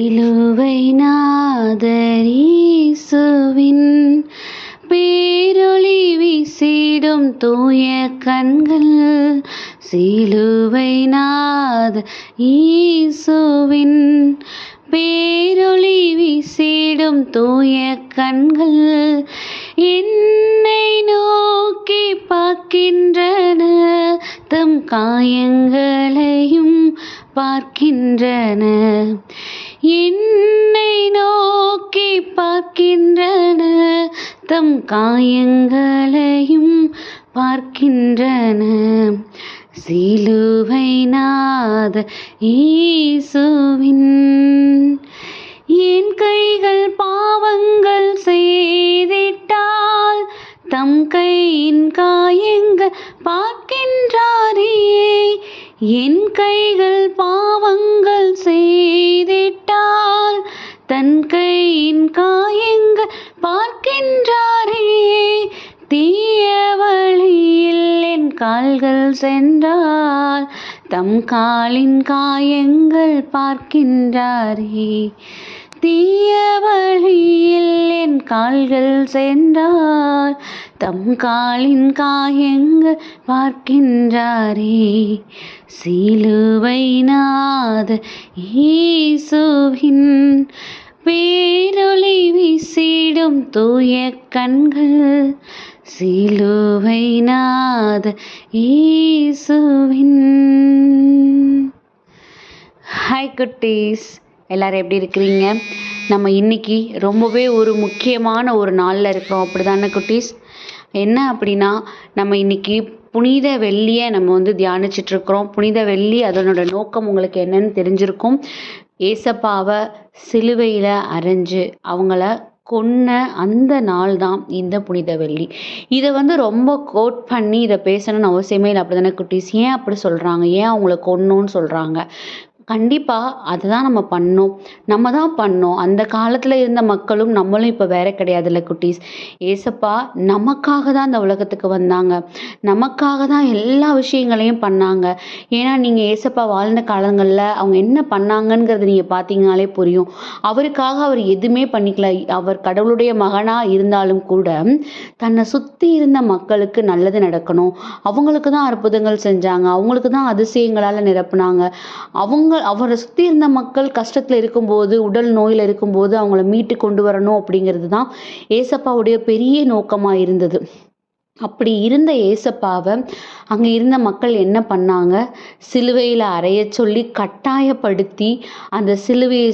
இலுவை நாதர் இயேசுவின் பேரொளி வீசிடும் தூய கண்கள். சிலுவை நாதர் இயேசுவின் பேரொளி வீசிடும் தூய கண்கள் என்னை நோக்கி பார்க்கின்றன, தம் காயங்களையும் பார்க்கின்றன. என்னை நோக்கி பார்க்கின்றன, தம் காயங்களையும் பார்க்கின்றன. சிலுவை நாதர் இயேசுவின் என் கைகள் பாவங்கள் செய்திட்டால் தம் கையின் காயங்கள் பார்க்கின்றாரே. என் கைகள் பாவங்கள் செய்திட்டால் தன் கையின் காயங்கள் பார்க்கின்றாரே. தீய வழியில் என் கால்கள் சென்றால் தம் காலின் காயங்கள் பார்க்கின்றாரே. தீய வழியில் என் கால்கள் சென்றால் தம் காலின் காயங்கள் பார்க்கின்றாரே. சிலுவை நாதர் இயேசுவின் பேரொளி வீசிடும் தூய கண்கள். சிலுவை நாதர் இயேசுவின். ஹாய் குட்டீஸ், எல்லாரும் எப்படி இருக்கிறீங்க? நம்ம இன்னைக்கு ரொம்பவே ஒரு முக்கியமான ஒரு நாளில் இருக்கிறோம், அப்படி தானே குட்டீஸ்? என்ன அப்படின்னா, நம்ம இன்னைக்கு புனித வெள்ளியை நம்ம தியானிச்சிட்ருக்கிறோம். புனித வெள்ளி அதனோட நோக்கம் உங்களுக்கு என்னன்னு தெரிஞ்சிருக்கும். ஏசப்பாவை சிலுவையில் அரைஞ்சு அவங்கள கொன்ன அந்த நாள் தான் இந்த புனித வெள்ளி. இதை ரொம்ப கோட் பண்ணி இதை பேசணும்னு அவசியமே இல்லை, அப்படி தானே குட்டீஸ்? ஏன் அப்படி சொல்கிறாங்க? ஏன் அவங்கள கொன்னோன்னு சொல்கிறாங்க? கண்டிப்பாக அதுதான் நம்ம பண்ணோம், நம்ம தான் பண்ணோம். அந்த காலத்தில் இருந்த மக்களும் நம்மளும் இப்போ வேற கிடையாதுல்ல குட்டீஸ். ஏசப்பா நமக்காக தான் அந்த உலகத்துக்கு வந்தாங்க, நமக்காக தான் எல்லா விஷயங்களையும் பண்ணாங்க. ஏன்னா நீங்கள் ஏசப்பா வாழ்ந்த காலங்களில் அவங்க என்ன பண்ணாங்கங்கிறது நீங்கள் பார்த்தீங்கனாலே புரியும். அவருக்காக அவர் எதுவுமே பண்ணிக்கல. அவர் கடவுளுடைய மகனாக இருந்தாலும் கூட தன்னை சுற்றி இருந்த மக்களுக்கு நல்லது நடக்கணும், அவங்களுக்கு தான் அற்புதங்கள் செஞ்சாங்க, அவங்களுக்கு தான் அதிசயங்களால் நிரப்புனாங்க. அவரை சுற்றி இருந்த மக்கள் கஷ்டத்தில் இருக்கும்போது, உடல் நோயில் இருக்கும்போது அவங்கள மீட்டு கொண்டு வரணும் அப்படிங்கிறது தான் ஏசப்பாவுடைய பெரிய நோக்கமாக இருந்தது. அப்படி இருந்த ஏசப்பாவை அங்கே இருந்த மக்கள் என்ன பண்ணாங்க? சிலுவையில் அறைய சொல்லி கட்டாயப்படுத்தி அந்த சிலுவையை